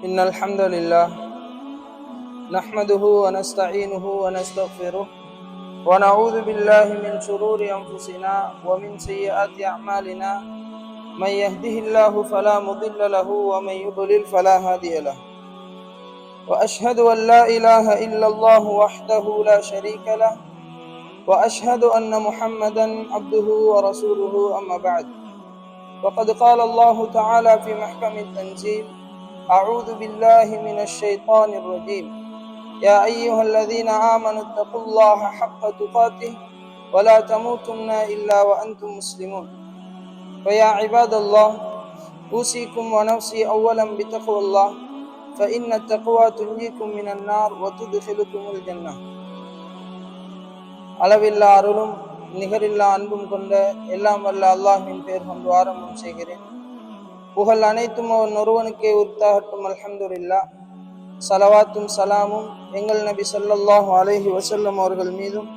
إن الحمد لله نحمده ونستعينه ونستغفره ونعوذ بالله من شرور أنفسنا ومن سيئات أعمالنا من يهده الله فلا مضل له ومن يضلل فلا هادي له وأشهد أن لا إله إلا الله وحده لا شريك له وأشهد أن محمدا عبده ورسوله أما بعد وقد قال الله تعالى في محكم التنزيل أعوذ بالله من الشيطان الرجيم يا أيها الذين آمنوا اتقوا الله حق تقاته ولا تموتن إلا وأنتم مسلمون فيا عباد الله أوصيكم ونفسي أولا بتقوى الله فإن التقوى تنجيكم من النار وتدخلكم الجنة. அளவில்லா அருளும் நிகரில்லா அன்பும் கொண்ட எல்லாம் வல்ல அல்லாஹ்வின் பெயர் கொண்டு ஆரம்பம் செய்கிறேன். புகழ் அனைத்தும் அவன் ஒருவனுக்கே உரித்தாகட்டும். அல்ஹம்துலில்லாஹ். சலவாத்தும் சலாமும் எங்கள் நபி ஸல்லல்லாஹு அலைஹி வஸல்லம் அவர்கள் மீதும்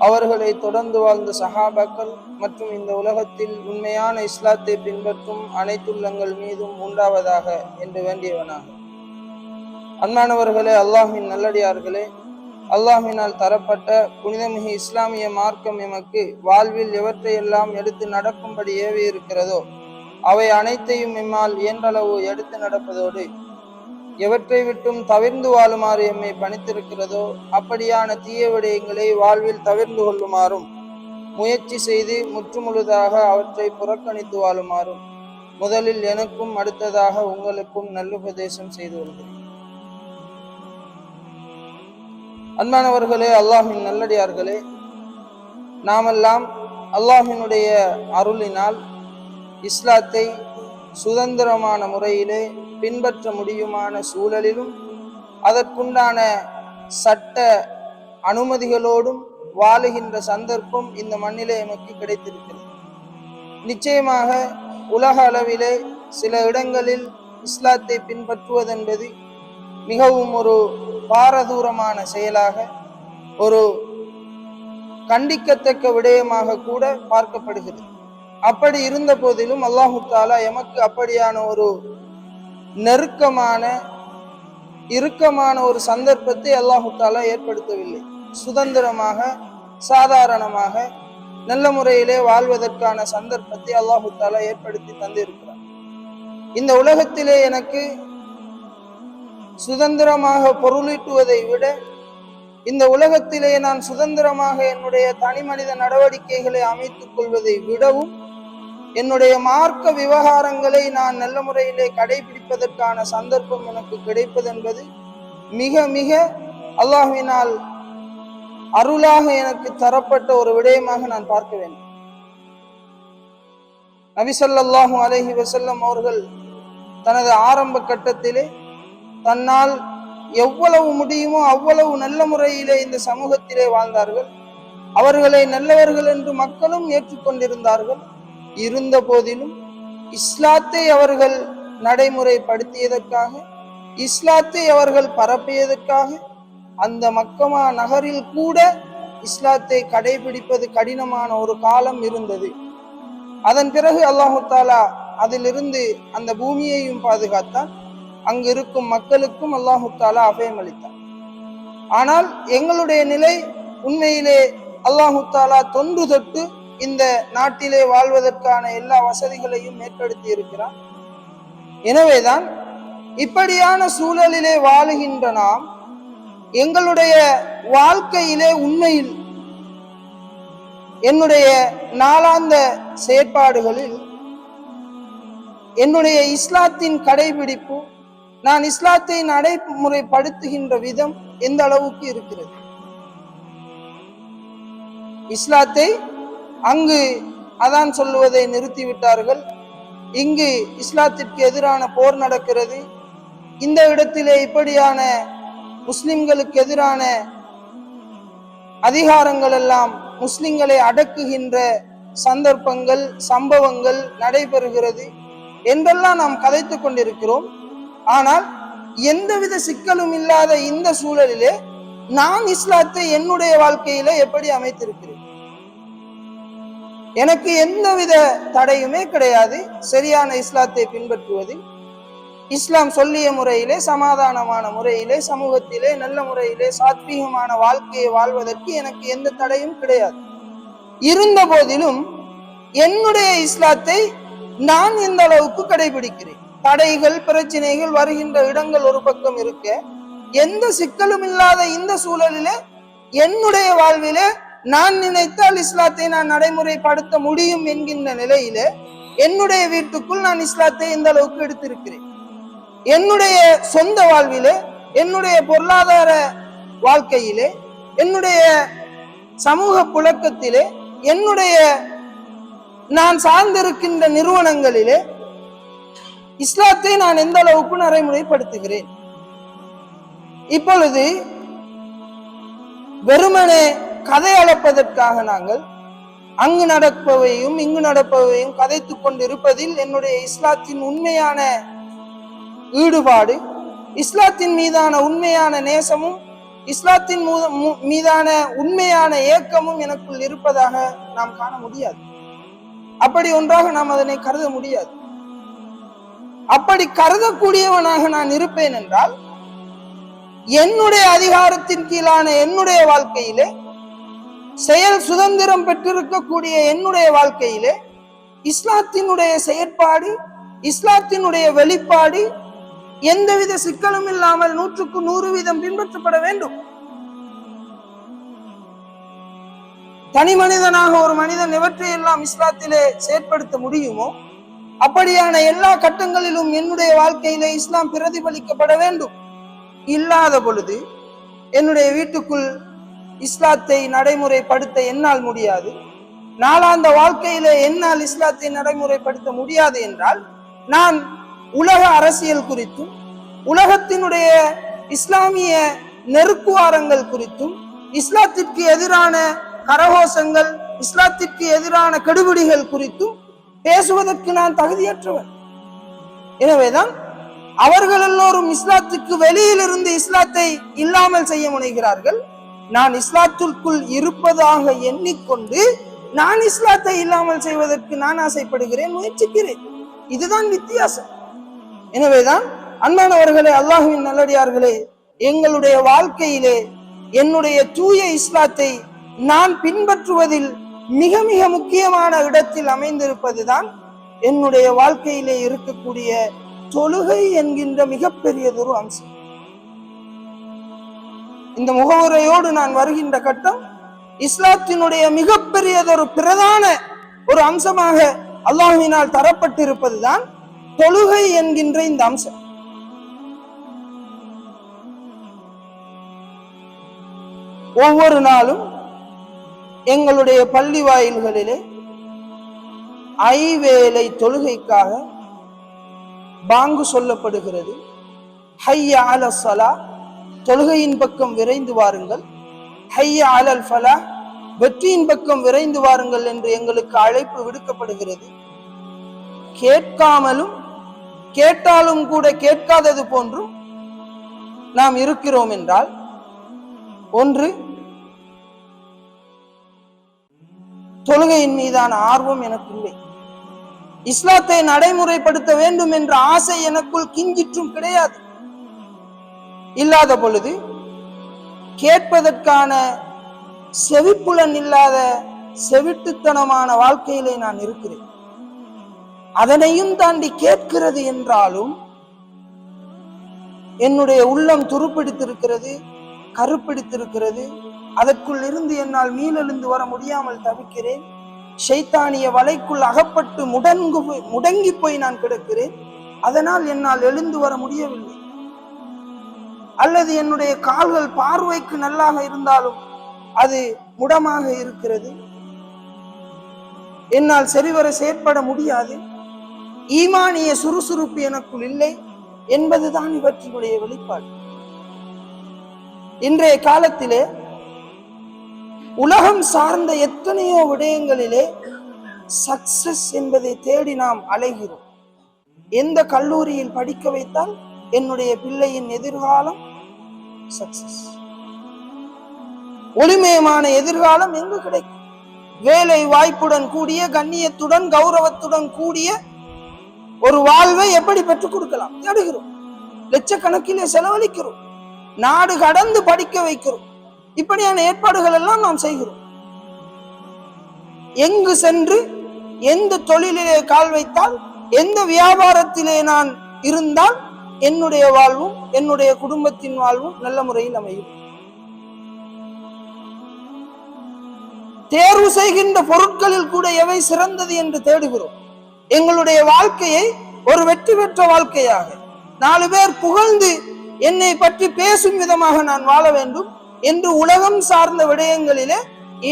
அவர்களை தொடர்ந்து வாழ்ந்த சஹாபாக்கள் மற்றும் இந்த உலகத்தில் உண்மையான இஸ்லாத்தை பின்பற்றும் அனைத்துள்ளங்கள் மீதும் உண்டாவதாக என்று வேண்டியவனாக. அன்பானவர்களே, அல்லாஹ்வின் நல்லடியார்களே, அல்லாஹ்வினால் தரப்பட்ட புனிதமிகு இஸ்லாமிய மார்க்கம் எமக்கு வாழ்வில் எவற்றையெல்லாம் எடுத்து நடக்கும்படி ஏவி இருக்கிறதோ அவை அனைத்தையும் எம்மால் இயன்றளவு எடுத்து நடப்பதோடு எவற்றை விட்டும் தவிர்ந்து வாழுமாறு எம்மை பணித்திருக்கிறதோ அப்படியான தீய விடயங்களை வாழ்வில் தவிர்ந்து கொள்ளுமாறும் முயற்சி செய்து முற்றுமுழுதாக அவற்றை புறக்கணித்து வாழுமாறும் முதலில் எனக்கும் அடுத்ததாக உங்களுக்கும் நல்லுபதேசம் செய்து கொள்கிறேன். அன்பானவர்களே, அல்லாஹ்வின் நல்லடியார்களே, நாமெல்லாம் அல்லாஹ்வினுடைய அருளினால் இஸ்லாத்தை சுதந்திரமான முறையிலே பின்பற்ற முடியுமான சூழலிலும் அதற்குண்டான சட்ட அனுமதிகளோடும் வாழுகின்ற சந்தர்ப்பம் இந்த மண்ணிலே எமக்கு கிடைத்திருக்கிறது. நிச்சயமாக உலக அளவிலே சில இடங்களில் இஸ்லாத்தை பின்பற்றுவதென்பது மிகவும் ஒரு பாரதூரமான செயலாக, ஒரு கண்டிக்கத்தக்க விடயமாக கூட பார்க்கப்படுகிறது. அப்படி இருந்த போதிலும் அல்லாஹு தாலா எமக்கு அப்படியான ஒரு நெருக்கமான இறுக்கமான ஒரு சந்தர்ப்பத்தை அல்லாஹு தாலா ஏற்படுத்தவில்லை. சுதந்திரமாக சாதாரணமாக நல்ல முறையிலே வாழ்வதற்கான சந்தர்ப்பத்தை அல்லாஹு தாலா ஏற்படுத்தி தந்திருக்கிறார். இந்த உலகத்திலே எனக்கு சுதந்திரமாக பொருளீட்டுவதை விட இந்த உலகத்திலே நான் சுதந்திரமாக என்னுடைய தனி மனித நடவடிக்கைகளை அமைத்துக் கொள்வதை விடவும் என்னுடைய மார்க்க விவகாரங்களை நான் நல்ல முறையிலே கடைபிடிப்பதற்கான சந்தர்ப்பம் எனக்கு கிடைப்பது என்பது மிக மிக அல்லாஹ்வினால் அருளாக எனக்கு தரப்பட்ட ஒரு விடயமாக நான் பார்க்க வேண்டும். நபி ஸல்லல்லாஹு அலைஹி வஸல்லம் அவர்கள் தனது ஆரம்ப கட்டத்திலே தன்னால் எவ்வளவு முடியுமோ அவ்வளவு நல்ல முறையிலே இந்த சமூகத்திலே வாழ்ந்தார்கள். அவர்களை நல்லவர்கள் என்று மக்களும் ஏற்றுக்கொண்டிருந்தார்கள். இருந்த போதிலும் இஸ்லாத்தை அவர்கள் நடைமுறைப்படுத்தியதற்காக, இஸ்லாத்தை அவர்கள் பரப்பியதற்காக அந்த மக்கமா நகரில் கூட இஸ்லாத்தை கடைபிடிப்பது கடினமான ஒரு காலம் இருந்தது. அதன் பிறகு அல்லாஹு தாலா அதிலிருந்து அந்த பூமியையும் பாதுகாத்தான். அங்கு இருக்கும் மக்களுக்கும் அல்லாஹு தாலா அபயம் அளித்தார். ஆனால் எங்களுடைய நிலை உண்மையிலே அல்லாஹு தாலா தொன்று தொட்டு இந்த நாட்டிலே வாழ்வதற்கான எல்லா வசதிகளையும் ஏற்படுத்தி இருக்கிறார். எனவேதான் இப்படியான சூழலிலே வாழுகின்ற நாம் எங்களுடைய வாழ்க்கையிலே உண்மையில் என்னுடைய நாளாந்த செயற்பாடுகளில் என்னுடைய இஸ்லாத்தின் கடைபிடிப்பு, நான் இஸ்லாத்தை நடைமுறைப்படுத்துகின்ற விதம் எந்த அளவுக்கு இருக்கிறது? இஸ்லாத்தை அங்கு அதான் சொல்லுவதை நிறுத்திவிட்டார்கள். இங்கு இஸ்லாத்திற்கு எதிரான போர் நடக்கிறது. இந்த இடத்திலே இப்படியான முஸ்லிம்களுக்கு எதிரான அதிகாரங்கள் எல்லாம் முஸ்லிம்களை அடக்குகின்ற சந்தர்ப்பங்கள், சம்பவங்கள் நடைபெறுகிறது என்றெல்லாம் நாம் கதைத்துக் கொண்டிருக்கிறோம். ஆனால் எந்தவித சிக்கலும் இல்லாத இந்த சூழலிலே நான் இஸ்லாத்தை என்னுடைய வாழ்க்கையில எப்படி அமைத்திருக்கிறேன்? எனக்கு எந்தவித தடையுமே கிடையாது சரியான இஸ்லாத்தை பின்பற்றுவது. இஸ்லாம் சொல்லிய முறையிலே, சமாதானமான முறையிலே, சமூகத்திலே நல்ல முறையிலே சாத்வீகமான வாழ்க்கையை வாழ்வதற்கு எனக்கு எந்த தடையும் கிடையாது. இருந்த போதிலும் என்னுடைய இஸ்லாத்தை நான் எந்த அளவுக்கு கடைபிடிக்கிறேன். தடைகள், பிரச்சனைகள் வருகின்ற இடங்கள் ஒரு பக்கம் இருக்க, எந்த சிக்கலும் இல்லாத இந்த சூழலிலே என்னுடைய வாழ்விலே நான் நினைத்தால் இஸ்லாத்தை நான் நடைமுறைப்படுத்த முடியும் என்கின்ற நிலையிலே என்னுடைய வீட்டுக்குள் நான் இஸ்லாத்தை எந்த அளவுக்கு எடுத்திருக்கிறேன். என்னுடைய சொந்த வாழ்விலே, என்னுடைய பொருளாதார வாழ்க்கையிலே, என்னுடைய சமூக புழக்கத்திலே, என்னுடைய நான் சார்ந்திருக்கின்ற நிறுவனங்களிலே இஸ்லாத்தை நான் எந்த அளவுக்கு நடைமுறைப்படுத்துகிறேன். இப்பொழுது வெறுமனே கதை அளப்பதற்காக நாங்கள் அங்கு நடப்பவையும் இங்கு நடப்பவையும் கதைத்துக் கொண்டிருப்பதில் என்னுடைய இஸ்லாத்தின் உண்மையான ஈடுபாடு, இஸ்லாத்தின் மீதான உண்மையான நேசமும், இஸ்லாத்தின் மீதான உண்மையான ஏக்கமும் எனக்குள் இருப்பதாக நாம் காண முடியாது. அப்படி ஒன்றாக நாம் அதனை கருத முடியாது. அப்படி கருதக்கூடியவனாக நான் இருப்பேன் என்றால் என்னுடைய அதிகாரத்தின் கீழான என்னுடைய வாழ்க்கையிலே, செயல் சுதந்திரம் பெற்றிருக்கக்கூடிய என்னுடைய வாழ்க்கையிலே இஸ்லாத்தினுடைய செயற்பாடு, இஸ்லாத்தினுடைய வெளிப்பாடு எந்தவித சிக்கலும் இல்லாமல் 100% பின்பற்றப்பட வேண்டும். தனி மனிதனாக ஒரு மனிதன் எவற்றையெல்லாம் இஸ்லாத்திலே செயற்படுத்த முடியுமோ அப்படியான எல்லா கட்டங்களிலும் என்னுடைய வாழ்க்கையிலே இஸ்லாம் பிரதிபலிக்கப்பட வேண்டும். இல்லாத பொழுது என்னுடைய வீட்டுக்குள் இஸ்லாத்தை நடைமுறைப்படுத்த என்னால் முடியாது, நாளாந்த வாழ்க்கையிலே என்னால் இஸ்லாத்தை நடைமுறைப்படுத்த முடியாது என்றால் நான் உலக அரசியல் குறித்தும், உலகத்தினுடைய இஸ்லாமிய நெருக்குவாரங்கள் குறித்தும், இஸ்லாத்திற்கு எதிரான கரகோஷங்கள், இஸ்லாத்திற்கு எதிரான கெடுபிடிகள் குறித்தும் பேசுவதற்கு நான் தகுதியற்றவன். எனவேதான் அவர்கள் எல்லோரும் இஸ்லாத்துக்கு வெளியிலிருந்து இஸ்லாத்தை இல்லாமல் செய்ய முனைகிறார்கள். நான் இஸ்லாத்திற்குள் இருப்பதாக எண்ணிக்கொண்டு நான் இஸ்லாத்தை இல்லாமல் செய்வதற்கு நான் ஆசைப்படுகிறேன், முயற்சிக்கிறேன். இதுதான் வித்தியாசம். எனவேதான் அன்பானவர்களே, அல்லாஹ்வின் நல்லடியார்களே, எங்களுடைய வாழ்க்கையிலே என்னுடைய தூய இஸ்லாத்தை நான் பின்பற்றுவதில் மிக மிக முக்கியமான இடத்தில் அமைந்திருப்பதுதான் என்னுடைய வாழ்க்கையிலே இருக்கக்கூடிய தொழுகை என்கின்ற மிகப்பெரியதொரு அம்சம். இந்த முகவுரையோடு நான் வருகின்ற கட்டம் இஸ்லாத்தினுடைய மிகப்பெரியதொரு பிரதான ஒரு அம்சமாக அல்லாஹ்வினால் தரப்பட்டிருப்பதுதான் தொழுகை என்கின்ற இந்த அம்சம். ஒவ்வொரு நாளும் எங்களுடைய பள்ளி வாயில்களிலே ஐவேளை தொழுகைக்காக பாங்கு சொல்லப்படுகிறது. ஹய்ய அலல் ஸலா, தொழுகையின் பக்கம் விரைந்து வாருங்கள், ஹய்ய அலல் ஃபலா, வெற்றியின் பக்கம் விரைந்து வாருங்கள் என்று எங்களுக்கு அழைப்பு விடுக்கப்படுகிறது. கேட்காமலும் கேட்டாலும் கூட கேட்காதது போன்றும் நாம் இருக்கிறோம் என்றால், ஒன்று தொழுகையின் மீதான ஆர்வம் எனக்கு இல்லை, இஸ்லாத்தை நடைமுறைப்படுத்த வேண்டும் என்ற ஆசை எனக்குள் கிஞ்சிற்றும் கிடையாது. இல்லாத பொழுது கேட்பதற்கான செவிப்புலன் இல்லாத செவிட்டுத்தனமான வாழ்க்கையிலே நான் இருக்கிறேன். அதனையும் தாண்டி கேட்கிறது என்றாலும் என்னுடைய உள்ளம் துருப்பிடித்திருக்கிறது, கருப்பிடித்திருக்கிறது. அதற்குள் இருந்து என்னால் மீளெழுந்து வர முடியாமல் தவிக்கிறேன். ஷைத்தானிய வலைக்குள் அகப்பட்டு முடங்கி போய் நான் கிடக்கிறேன். அதனால் என்னால் எழுந்து வர முடியவில்லை. அல்லது என்னுடைய கால்கள் பார்வைக்கு நல்லாக இருந்தாலும் அது முடமாக இருக்கிறது, என்னால் சரிவர செயற்பட முடியாது. ஈமானிய சுறுசுறுப்பு எனக்குள் இல்லை என்பதுதான் இவற்றினுடைய வெளிப்பாடு. இன்றைய காலத்திலே உலகம் சார்ந்த எத்தனையோ விடயங்களிலே சக்சஸ் என்பதை தேடி நாம் அலைகிறோம். எந்த கல்லூரியில் படிக்க வைத்தால் என்னுடைய பிள்ளையின் எதிர்காலம் சக்சஸ், ஒளிமயமான எதிர்காலம் எங்கு கிடைக்கும்? வேலை வாய்ப்புடன் கூடிய, கண்ணியத்துடன் கௌரவத்துடன் கூடிய ஒரு வாழ்வை எப்படி பெற்றுக் கொடுக்கலாம் தேடுகிறோம். லட்சக்கணக்கிலே செலவழிக்கிறோம். நாடு கடந்து படிக்க வைக்கிறோம். இப்படியான ஏற்பாடுகள் எல்லாம் நாம் செய்கிறோம். எங்கு சென்று எந்த தொழிலிலே கால் வைத்தால், எந்த வியாபாரத்திலே நான் இருந்தால் என்னுடைய வாழ்வும் என்னுடைய குடும்பத்தின் வாழ்வும் நல்ல முறையில் அமையும். தேர்வு செய்கின்ற பொருட்களில் கூட எவை சிறந்தது என்று தேடுகிறோம். எங்களுடைய வாழ்க்கையை ஒரு வெற்றி பெற்ற வாழ்க்கையாக, 4 பேர் புகழ்ந்து என்னை பற்றி பேசும் விதமாக நான் வாழ வேண்டும் என்று உலகம் சார்ந்த விடயங்களிலே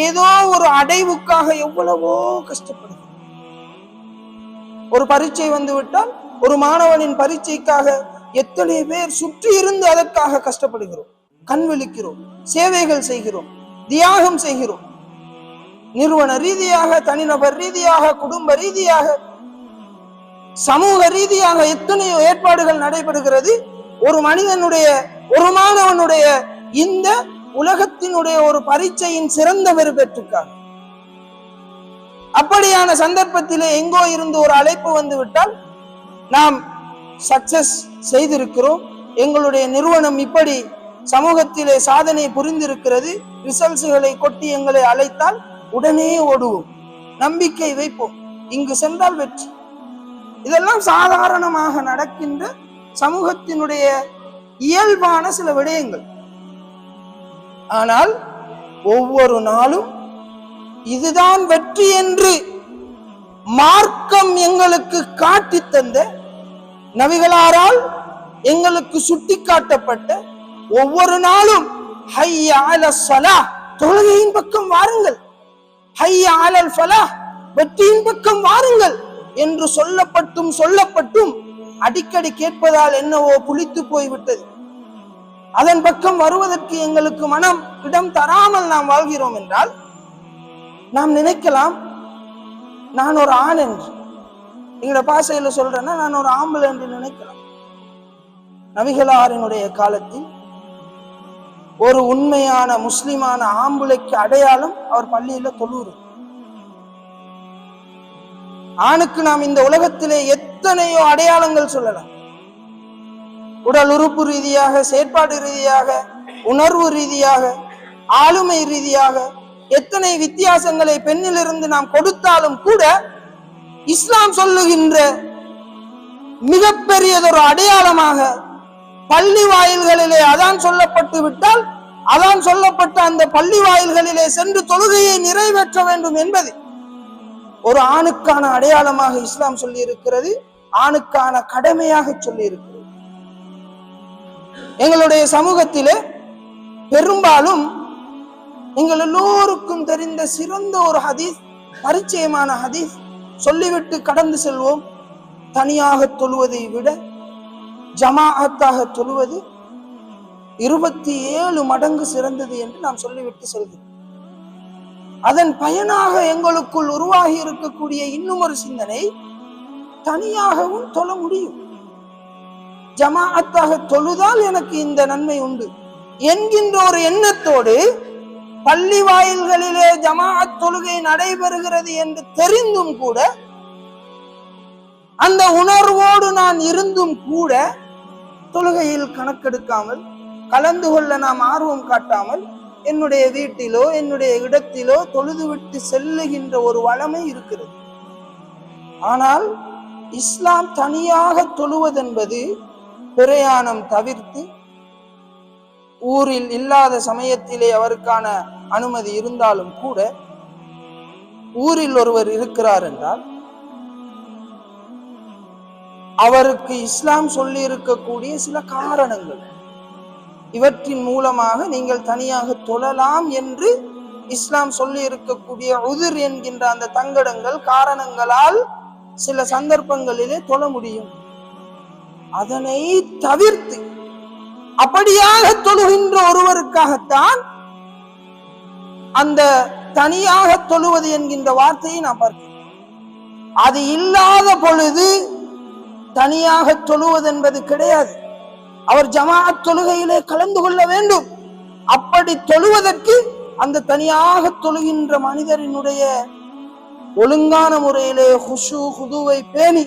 ஏதோ ஒரு அடைவுக்காக எவ்வளவோ கஷ்டப்படுகிறோம். ஒரு பரீட்சை வந்து விட்டால் ஒரு மாணவனின் பரீட்சைக்காக எத்தனை பேர் சுற்றி இருந்து அதற்காக கஷ்டப்படுகிறோம், கண் விழிக்கிறோம், சேவைகள் செய்கிறோம், தியாகம் செய்கிறோம். நிறுவன ரீதியாக, தனிநபர் ரீதியாக, குடும்ப ரீதியாக, சமூக ரீதியாக எத்தனையோ ஏற்பாடுகள் நடைபெறுகிறது. ஒரு மனிதனுடைய, ஒரு மாணவனுடைய இந்த உலகத்தினுடைய ஒரு பரீட்சையின் சிறந்த பெறுபேற்றுக்காக. அப்படியான சந்தர்ப்பத்திலே எங்கோ இருந்து ஒரு அழைப்பு வந்து விட்டால் நாம் சக்சஸ் செய்திருக்கிறோம், எங்களுடைய நிறுவனம் இப்படி சமூகத்திலே சாதனை புரிந்திருக்கிறது, ரிசல்ட்ஸ்களை கொட்டி எங்களை அழைத்தால் உடனே ஓடுவோம், நம்பிக்கை வைப்போம், இங்கு சென்றால் வெற்றி. இதெல்லாம் சாதாரணமாக நடக்கின்ற சமூகத்தினுடைய இயல்பான சில விடயங்கள். ஆனால் ஒவ்வொரு நாளும் இதுதான் வெற்றி என்று மார்க்கம் எங்களுக்கு காட்டி தந்த, நபிகளாரால் எங்களுக்கு சுட்டி காட்டப்பட்ட ஒவ்வொரு நாளும் ஹய்ய அலஸ் ஸலாஹ், தொழுகையின் பக்கம் வாருங்கள், ஹய்ய அலல் ஃபலாஹ், வெற்றியின் பக்கம் வாருங்கள் என்று சொல்லப்பட்டும் அடிக்கடி கேட்பதால் என்னவோ புளித்து போய்விட்டது. அதன் பக்கம் வருவதற்கு எங்களுக்கு மனம் இடம் தராமல் நாம் வாழ்கிறோம் என்றால் நாம் நினைக்கலாம், நான் ஒரு ஆண் என்று, எங்களோட பாசையில சொல்றேன்னா நான் ஒரு ஆம்பளை என்று நினைக்கலாம். நபிகளாரினுடைய காலத்தில் ஒரு உண்மையான முஸ்லிமான ஆம்பளைக்கு அடையாளம் அவர் பள்ளியில தொழுவது. ஆணுக்கு நாம் இந்த உலகத்திலே எத்தனையோ அடையாளங்கள் சொல்லலாம். உடல் உறுப்பு ரீதியாக, செயற்பாடு ரீதியாக, உணர்வு ரீதியாக, ஆளுமை ரீதியாக எத்தனை வித்தியாசங்களை பெண்ணிலிருந்து நாம் கொடுத்தாலும் கூட இஸ்லாம் சொல்லுகின்ற மிகப்பெரியதொரு அடையாளமாக பள்ளி வாயில்களிலே அதான் சொல்லப்பட்டு விட்டால் அதான் சொல்லப்பட்ட அந்த பள்ளி வாயில்களிலே சென்று தொழுகையை நிறைவேற்ற வேண்டும் என்பது ஒரு ஆணுக்கான அடையாளமாக இஸ்லாம் சொல்லி இருக்கிறது, ஆணுக்கான கடமையாக சொல்லி இருக்கிறது. எங்களுடைய சமூகத்திலே பெரும்பாலும் எங்கள் எல்லோருக்கும் தெரிந்த சிறந்த ஒரு ஹதீஸ், பரிச்சயமான ஹதீஸ் சொல்லிவிட்டு கடந்து செல்வோம். தனியாக தொழுவதை விட ஜமாஅத்தாக தொழுவது 27 மடங்கு சிறந்தது என்று நாம் சொல்லிவிட்டு செல்கிறோம். அதன் பயனாக எங்களுக்குள் உருவாகி இருக்கக்கூடிய இன்னும் ஒரு சிந்தனை, தனியாகவும் தொழ முடியும், ஜமாஅத்தாக தொழுதால் எனக்கு இந்த நன்மை உண்டு என்கின்ற ஒரு எண்ணத்தோடு பள்ளி வாயில்களிலே ஜமாஅத் தொழுகை நடைபெறுகிறது என்று தெரிந்தும் கூட, அந்த உணர்வோடு நான் இருந்தும் கூட தொழுகையில் கணக்கெடுக்காமல், கலந்து கொள்ள நாம் ஆர்வம் காட்டாமல், என்னுடைய வீட்டிலோ என்னுடைய இடத்திலோ தொழுதுவிட்டு செல்லுகின்ற ஒரு வளமை இருக்கிறது. ஆனால் இஸ்லாம் தனியாக தொழுவதென்பது பிரயாணம் தவிர்த்து, ஊரில் இல்லாத சமயத்திலே அவருக்கான அனுமதி இருந்தாலும் கூட, ஊரில் ஒருவர் இருக்கிறார் என்றால் அவருக்கு இஸ்லாம் சொல்லி இருக்கக்கூடிய சில காரணங்கள், இவற்றின் மூலமாக நீங்கள் தனியாக தொழலாம் என்று இஸ்லாம் சொல்லி இருக்கக்கூடிய உதிர் என்கின்ற அந்த தங்கடங்கள், காரணங்களால் சில சந்தர்ப்பங்களிலே தொழ முடியும். அதனை தவிர்த்து அப்படியாக தொழுகின்ற ஒருவருக்காகத்தான் அந்த தனியாக தொழுவது என்கின்ற வார்த்தையை நான் பார்க்கிறேன். அது இல்லாத பொழுது தனியாக தொழுவது என்பது கிடையாது. அவர் ஜமாஅத் தொழுகையிலே கலந்து கொள்ள வேண்டும். அப்படி தொழுவதற்கு அந்த தனியாக தொழுகின்ற மனிதரினுடைய ஒழுங்கான முறையிலே ஹுஷு ஹுதுவை பேணி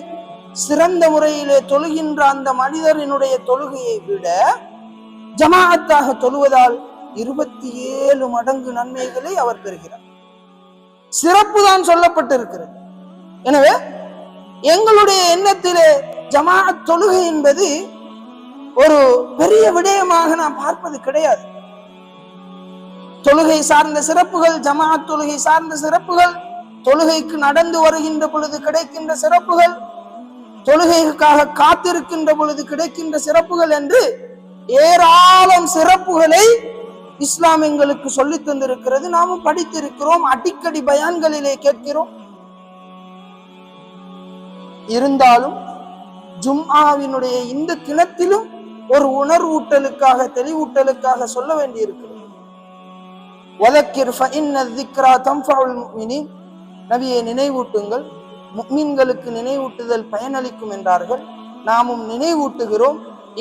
சிறந்த முறையிலே தொழுகின்ற அந்த மனிதரினுடைய தொழுகையை விட ஜமாஅத்தாக தொழுவதால் 27 மடங்கு நன்மைகளை அவர் பெறுகிறார். சிறப்பு தான் சொல்லப்பட்டிருக்கிறது. எனவே எங்களுடைய எண்ணத்திலே ஜமாஅத் தொழுகை என்பது ஒரு பெரிய விடயமாக நாம் பார்ப்பது கிடையாது. தொழுகை சார்ந்த சிறப்புகள், ஜமாஅத் தொழுகை சார்ந்த சிறப்புகள், தொழுகைக்கு நடந்து வருகின்ற பொழுது கிடைக்கின்ற சிறப்புகள், தொழுகைக்காக காத்திருக்கின்ற பொழுது கிடைக்கின்ற சிறப்புகள் என்று ஏராளம் சிறப்புகளை இஸ்லாம் எங்களுக்கு சொல்லி தந்திருக்கிறது. நாமும் படித்திருக்கிறோம், அடிக்கடி பயான்களிலே கேட்கிறோம். இருந்தாலும் ஜும்ஆவினுடைய இந்த தினத்திலும் ஒரு உணர்வூட்டலுக்காக, தெளிவூட்டலுக்காக சொல்ல வேண்டியிருக்கிறது. நபியை நினைவூட்டுங்கள், முஃமின்களுக்கு நினைவூட்டுதல் பயனளிக்கும் என்றார்கள். நாமும் நினைவூட்டுகிறோம்.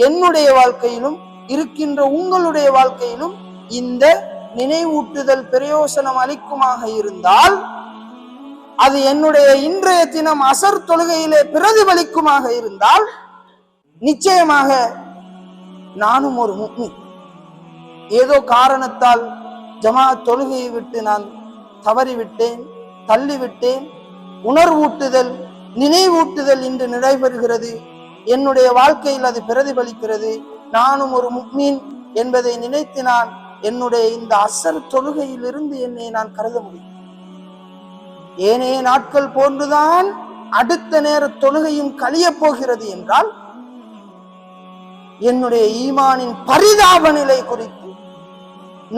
என்னுடைய வாழ்க்கையிலும் இருக்கின்ற உங்களுடைய வாழ்க்கையிலும் இந்த நினைவூட்டுதல் பிரயோசனம் அளிக்குமாக இருந்தால், அது என்னுடைய இன்றைய தினம் அசர் தொழுகையிலே பிரதிபலிக்குமாக இருந்தால், நிச்சயமாக நானும் ஒரு முஃமின். ஏதோ காரணத்தால் ஜமாஅத் தொழுகையை விட்டு நான் தவறிவிட்டேன், தள்ளிவிட்டேன், உணர்வூட்டுதல், நினைவூட்டுதல் இன்று நடைபெறுகிறது, என்னுடைய வாழ்க்கையில் அது பிரதிபலிக்கிறது, நானும் ஒரு முஃமின் என்பதை நினைத்து நான் என்னுடைய இந்த அசர் தொழுகையில் இருந்து என்னை நான் கருத முடியும். ஏனைய நாட்கள் போன்றுதான் அடுத்த நேர தொழுகையும் கழிய போகிறது என்றால், என்னுடைய ஈமானின் பரிதாப நிலை குறித்து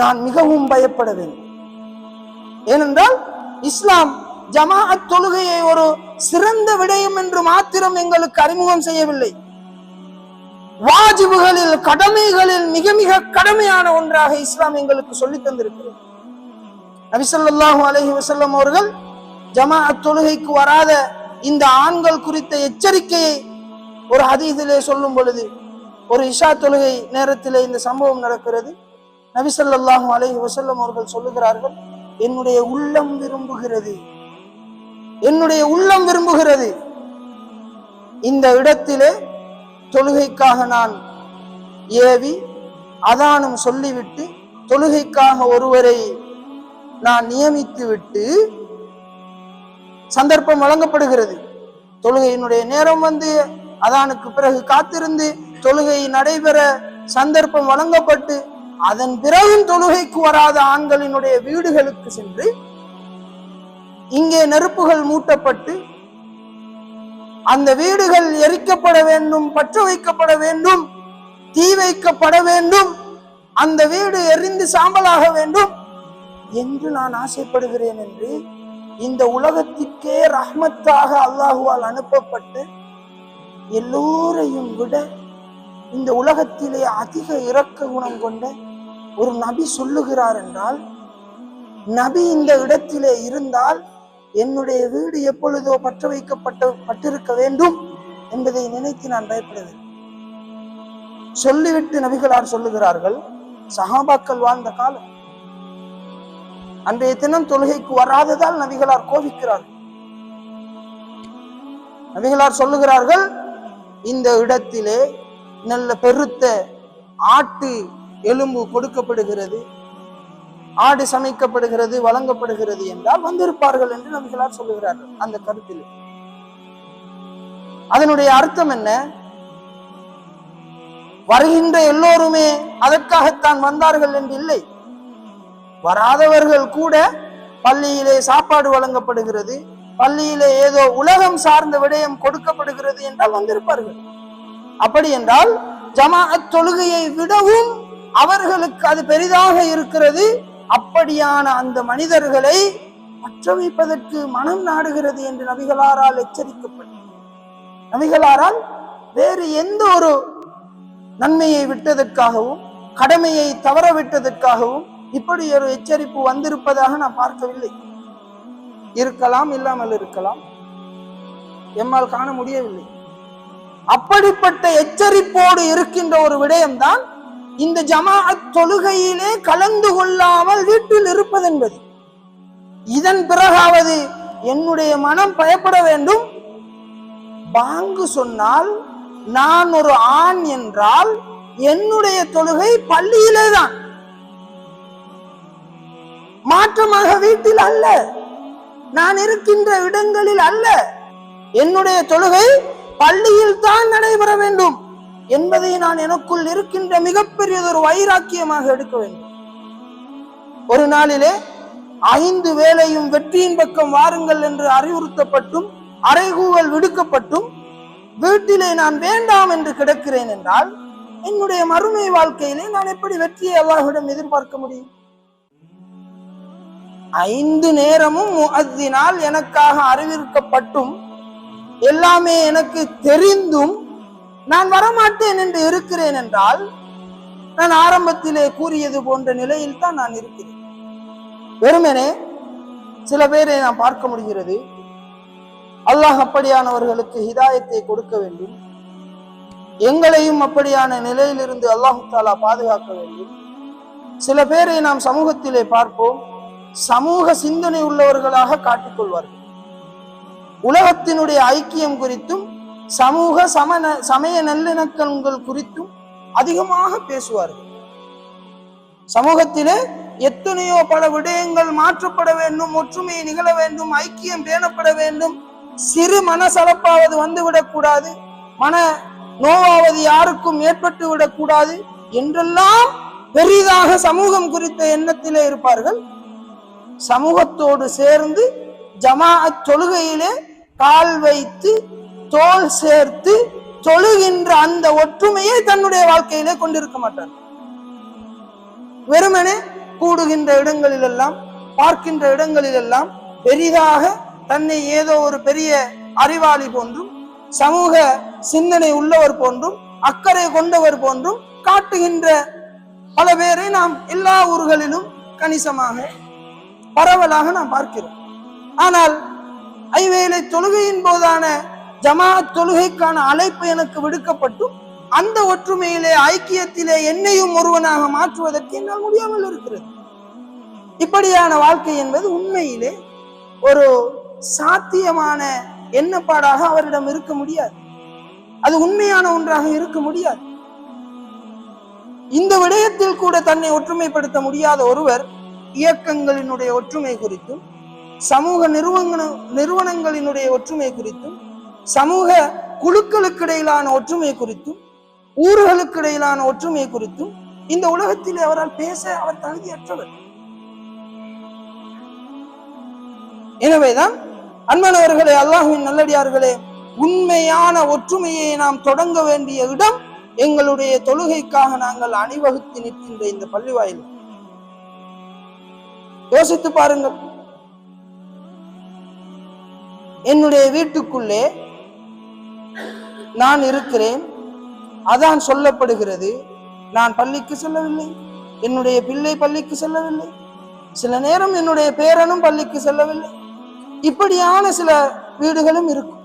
நான் மிகவும் பயப்பட வேண்டும். ஏனென்றால் இஸ்லாம் ஜமாஅத் தொழுகையை ஒரு சிறந்த விடயம் என்று மாத்திரம் எங்களுக்கு அறிமுகம் செய்யவில்லை. வாஜிபுகளில், கடமைகளில் மிக மிக கடமையான ஒன்றாக இஸ்லாம் எங்களுக்கு சொல்லி தந்திருக்கிறது. நபி ஸல்லல்லாஹு அலைஹி வஸல்லம் அவர்கள் ஜமாஅத் தொழுகைக்கு வராத இந்த ஆண்கள் குறித்த எச்சரிக்கையை ஒரு ஹதீஸிலே சொல்லும் பொழுது, ஒரு இஷா தொழுகை நேரத்திலே இந்த சம்பவம் நடக்கிறது. நபி ஸல்லல்லாஹு அலைஹி வஸல்லம் அவர்கள் சொல்லுகிறார்கள், என்னுடைய உள்ளம் விரும்புகிறது, என்னுடைய உள்ளம் விரும்புகிறது, இந்த இடத்திலே தொழுகைக்காக நான் ஏவி அதானும் சொல்லிவிட்டு தொழுகைக்காக ஒருவரை நான் நியமித்து விட்டு சந்தர்ப்பம் வழங்கப்படுகிறது. தொழுகையினுடைய நேரம் வந்து அதானுக்கு பிறகு காத்திருந்து தொழுகை நடைபெற சந்தர்ப்பம் வழங்கப்பட்டு அதன் பிறகும் தொழுகைக்கு வராத ஆண்களினுடைய வீடுகளுக்கு சென்று இங்கே நெருப்புகள் மூட்டப்பட்டு அந்த வீடுகள் எரிக்கப்பட வேண்டும், பற்ற வைக்கப்பட வேண்டும், தீ வைக்கப்பட வேண்டும், அந்த வீடு எரிந்து சாம்பலாக வேண்டும் என்று நான் ஆசைப்படுகிறேன் என்று இந்த உலகத்திற்கே ரஹ்மத்தாக அல்லாஹுவால் அனுப்பப்பட்டு எல்லோரையும் விட இந்த உலகத்திலே அதிக இரக்க குணம் கொண்ட ஒரு நபி சொல்லுகிறார் என்றால், நபி இந்த இடத்திலே இருந்தால் என்னுடைய வீடு எப்பொழுதோ பற்ற வைக்கப்பட்டிருக்க வேண்டும் என்பதை நினைத்து நான் பயப்படுவேன். சொல்லிவிட்டு நபிகளார் சொல்லுகிறார்கள், சஹாபாக்கள் வாழ்ந்த காலம், அன்றைய தினம் தொழுகைக்கு வராததால் நபிகளார் கோபிக்கிறார்கள். நபிகளார் சொல்லுகிறார்கள், இந்த இடத்திலே நல்ல பெருத்த ஆட்டு எலும்பு கொடுக்கப்படுகிறது, ஆடு சமைக்கப்படுகிறது, வழங்கப்படுகிறது என்றால் வந்திருப்பார்கள் என்று நபிகளார் சொல்லுகிறார்கள். அந்த கருத்தில் அதனுடைய அர்த்தம் என்ன? வருகின்ற எல்லோருமே அதற்காகத்தான் வந்தார்கள் என்று இல்லை. வராதவர்கள் கூட பள்ளியிலே சாப்பாடு வழங்கப்படுகிறது, பள்ளியிலே ஏதோ உலகம் சார்ந்த விடயம் கொடுக்கப்படுகிறது என்றால் வந்திருப்பார்கள். அப்படி என்றால் ஜமாஅத் தொழுகையை விடவும் அவர்களுக்கு அது பெரிதாக இருக்கிறது. அப்படியான அந்த மனிதர்களை பற்ற வைப்பதற்கு மனம் நாடுகிறது என்று நபிகளாரால் எச்சரிக்கப்பட்டது. நபிகளாரால் வேறு எந்த ஒரு நன்மையை விட்டதற்காகவும் கடமையை தவற விட்டதற்காகவும் இப்படி ஒரு எச்சரிப்பு வந்திருப்பதாக நான் பார்க்கவில்லை. இருக்கலாம், இல்லாமல் இருக்கலாம், எம்மால் காண முடியவில்லை. அப்படிப்பட்ட எச்சரிப்போடு இருக்கின்ற ஒரு விடயம்தான் இந்த ஜமாஅத் தொழுகையிலே கலந்து கொள்ளாமல் வீட்டில் இருப்பது என்பது. இதன் பிறகாவது என்னுடைய மனம் பயப்பட வேண்டும், பாங்கு சொன்னால் நான் ஒரு ஆண் என்றால் என்னுடைய தொழுகை பள்ளியிலே தான், மாற்றமாக வீட்டில் அல்ல, நான் இருக்கின்ற இடங்களில் அல்ல. என்னுடைய தொழுகை பள்ளியில் தான் நடைபெற வேண்டும் என்பதை நான் எனக்குள் இருக்கின்ற மிகப்பெரியதொரு வைராக்கியமாக எடுக்க வேண்டும். ஒரு நாளிலே 5 வேளையும் வெற்றியின் பக்கம் வாருங்கள் என்று அறிவுறுத்தப்பட்டும் அறைகூவல் விடுக்கப்பட்டும் வீட்டிலே நான் வேண்டாம் என்று கிடக்கிறேன் என்றால் என்னுடைய மறுமை வாழ்க்கையிலே நான் எப்படி வெற்றியை அல்லாஹ்விடம் எதிர்பார்க்க முடியும்? 5 நேரமும் முஅத்தினால் எனக்காக அறிவிக்கப்பட்டும் எல்லாமே எனக்கு தெரிந்தும் நான் வரமாட்டேன் என்று இருக்கிறேன் என்றால் நான் ஆரம்பத்திலே கூறியது போன்ற நிலையில் தான் நான் இருக்கிறேன். வெறுமனே சில பேரை நாம் பார்க்க முடிகிறது. அல்லாஹ் அப்படியானவர்களுக்கு ஹிதாயத்தை கொடுக்க வேண்டும், எங்களையும் அப்படியான நிலையிலிருந்து அல்லாஹு தஆலா பாதுகாக்க வேண்டும். சில பேரை நாம் சமூகத்திலே பார்ப்போம், சமூக சிந்தனை உள்ளவர்களாக காட்டிக்கொள்வார்கள். உலகத்தினுடைய ஐக்கியம் குறித்தும் சமூக சமய நல்லிணக்கங்கள் குறித்தும் அதிகமாக பேசுவார்கள். சமூகத்திலே எத்தனையோ பல விடயங்கள் மாற்றப்பட வேண்டும், ஒற்றுமையை நிகழ வேண்டும், ஐக்கியம் பேணப்பட வேண்டும், சிறு மனசலப்பாவது வந்துவிடக் கூடாது, மன நோவாவது யாருக்கும் ஏற்பட்டு விடக்கூடாது என்றெல்லாம் பெரிதாக சமூகம் குறித்த எண்ணத்திலே இருப்பார்கள். சமூகத்தோடு சேர்ந்து ஜமாஅத் தொழுகையிலே கால் வைத்து தோல் சேர்த்து தொழுகின்ற அந்த ஒற்றுமையை தன்னுடைய வாழ்க்கையிலே கொண்டிருக்க மாட்டார். வெறுமனே கூடுகின்ற இடங்களில் எல்லாம் பார்க்கின்ற இடங்களில் எல்லாம் பெரிதாக தன்னை ஏதோ ஒரு பெரிய அறிவாளி போன்றும் சமூக சிந்தனை உள்ளவர் போன்றும் அக்கறை கொண்டவர் போன்றும் காட்டுகின்ற பல பேரை நாம் எல்லா ஊர்களிலும் கணிசமாக பரவலாக நாம் பார்க்கிறோம். ஆனால் ஐவேளை தொழுகையின் போதான ஜமாஅத் தொழுகைக்கான அழைப்பு எனக்கு விடுக்கப்பட்டும் அந்த ஒற்றுமையிலே ஐக்கியத்திலே என்னையும் ஒருவனாக மாற்றுவதற்கு என்னால் முடியாமல் இருக்கிறது. இப்படியான வாழ்க்கை என்பது உண்மையிலே ஒரு சாத்தியமான எண்ணப்பாடாக அவரிடம் இருக்க முடியாது. அது உண்மையான ஒன்றாக இருக்க முடியாது. இந்த விடயத்தில் கூட தன்னை ஒற்றுமைப்படுத்த முடியாத ஒருவர் இயக்கங்களினுடைய ஒற்றுமை குறித்தும் சமூக நிறுவனங்களினுடைய ஒற்றுமை குறித்தும் சமூக குழுக்களுக்கு இடையிலான ஒற்றுமை குறித்தும் ஊர்களுக்கு இடையிலான ஒற்றுமை குறித்தும் இந்த உலகத்தில் அவரால் பேச அவர் தகுதியற்றவர். எனவேதான் அன்பானவர்களே, அல்லாஹ்வின் நல்லடியார்களே, உண்மையான ஒற்றுமையை நாம் தொடங்க வேண்டிய இடம் எங்களுடைய தொழுகைக்காக நாங்கள் அணிவகுத்து நிற்கின்ற இந்த பள்ளிவாயில். யோசித்து பாருங்கள். என்னுடைய வீட்டுக்குள்ளே நான் இருக்கிறேன், அதான் சொல்லப்படுகிறது, நான் பள்ளிக்கு செல்லவில்லை, என்னுடைய பிள்ளை பள்ளிக்கு செல்லவில்லை, சில நேரம் என்னுடைய பேரனும் பள்ளிக்கு செல்லவில்லை. இப்படியான சில வீடுகளும் இருக்கும்.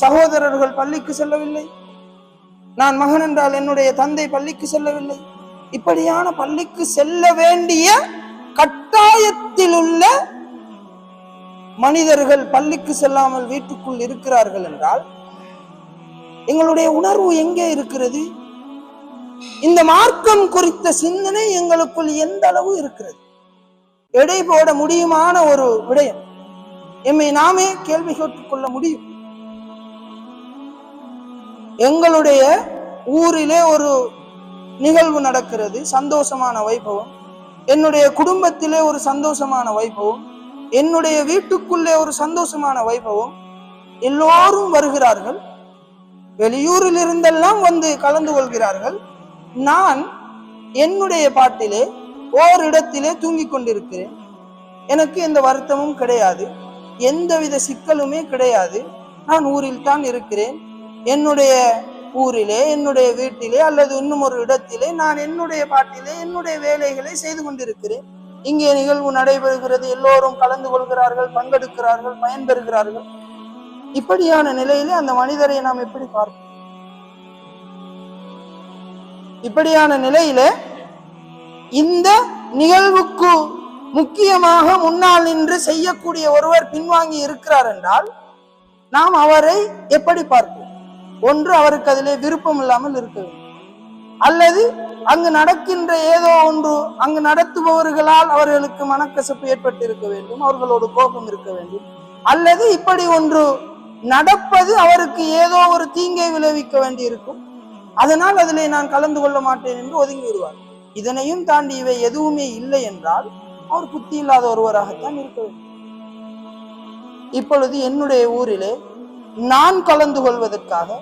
சகோதரர்கள் பள்ளிக்கு செல்லவில்லை, நான் மகன் என்றால் என்னுடைய தந்தை பள்ளிக்கு செல்லவில்லை. இப்படியான பள்ளிக்கு செல்ல வேண்டிய கட்டாயத்தில் உள்ள மனிதர்கள் பள்ளிக்கு செல்லாமல் வீட்டுக்குள் இருக்கிறார்கள் என்றால் எங்களுடைய உணர்வு எங்கே இருக்கிறது? இந்த மார்க்கம் குறித்த சிந்தனை எங்களுக்குள் எந்த அளவு இருக்கிறது? எடை போட முடியுமான ஒரு விடயம். எம்மை நாமே கேள்வி கேட்டுக்கொள்ள முடியும். எங்களுடைய ஊரிலே ஒரு நிகழ்வு நடக்கிறது, சந்தோஷமான வைபவம். என்னுடைய குடும்பத்திலே ஒரு சந்தோஷமான வைபவம், என்னுடைய வீட்டுக்குள்ளே ஒரு சந்தோஷமான வைபவம். எல்லோரும் வருகிறார்கள், வெளியூரில் இருந்தெல்லாம் வந்து கலந்து கொள்கிறார்கள். நான் என்னுடைய பாட்டிலே ஓரிடத்திலே தூங்கிக் கொண்டிருக்கிறேன். எனக்கு எந்த வருத்தமும் கிடையாது, எந்தவித சிக்கலுமே கிடையாது. நான் ஊரில் தான் இருக்கிறேன். என்னுடைய ஊரிலே, என்னுடைய வீட்டிலே அல்லது இன்னும் ஒரு இடத்திலே நான் என்னுடைய பாட்டிலே என்னுடைய வேலைகளை செய்து கொண்டிருக்கிறேன். இங்கே நிகழ்வு நடைபெறுகிறது, எல்லோரும் கலந்து கொள்கிறார்கள், பங்கெடுக்கிறார்கள், பயன்பெறுகிறார்கள். இப்படியான நிலையிலே அந்த மனிதரை நாம் எப்படி பார்ப்போம்? இப்படியான நிலையிலே இந்த நிகழ்வுக்கு முக்கியமாக முன்னால் நின்று செய்யக்கூடிய ஒருவர் பின்வாங்கி இருக்கிறார் என்றால் நாம் அவரை எப்படி பார்ப்போம்? ஒன்று, அவருக்கு அதிலே விருப்பம் இல்லாமல் இருக்க வேண்டும், அல்லது அங்கு நடக்கின்ற ஏதோ ஒன்று அங்கு நடத்துபவர்களால் அவர்களுக்கு மனக்கசப்பு ஏற்பட்டு இருக்க வேண்டும், அவர்களோடு கோபம் இருக்க வேண்டும், அல்லது இப்படி ஒன்று நடப்பது அவருக்கு ஏதோ ஒரு தீங்கை விளைவிக்க வேண்டி இருக்கும், அதனால் அதிலே நான் கலந்து கொள்ள மாட்டேன் என்று ஒதுங்கி விடுவார். இதனையும் தாண்டி இவை எதுவுமே இல்லை என்றால் அவர் புத்தி இல்லாத ஒருவராகத்தான் இருக்க வேண்டும். இப்பொழுது என்னுடைய ஊரிலே நான் கலந்து கொள்வதற்காக